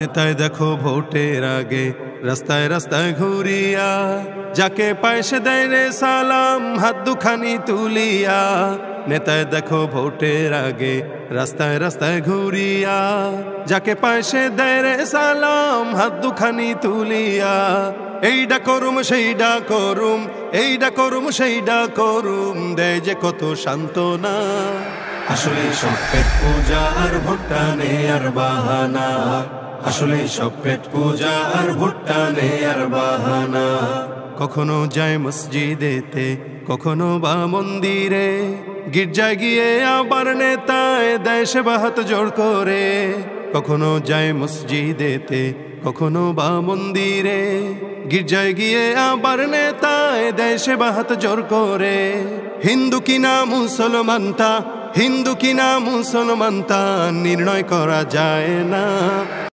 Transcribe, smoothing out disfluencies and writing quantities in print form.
নেতায় দেখো ভোটের আগে রাস্তায় রাস্তায় ঘুরিয়া, যাকে পায়েসে দেয় রে সালাম হাত দুখানি তুলিয়া। নেতায় দেখো ভোটের আগে রাস্তায় রাস্তায় ঘুরিয়া, যাকে পায়েসে দেয় রে সালাম হাত দুখানি তুলিয়া। এইডা করুম সেইডা করুম, এইডা করুম সেইডা করুম, দেয় যে কত সান্ত্বনা। আসলে সব পেট পূজা আর ভোটটা নে আর বাহানা, আসলে সব পেট পূজা আর ভোটটা নে আর বাহানা। কখনো যায় মসজিদেতে, কখনো বা মন্দিরে, গির্জায় গিয়ে আবার নেতায় দেয় সেবা হাত জোড় করে। কখনো যায় মসজিদেতে, কখনো বা মন্দিরে, গির্জায় গিয়ে আবার নেতায় দেয় সেবা হাত জোড় করে। হিন্দু কিনা মুসলমানটা, হিন্দু কিনা মুসলমানটা নির্ণয় করা যায় না।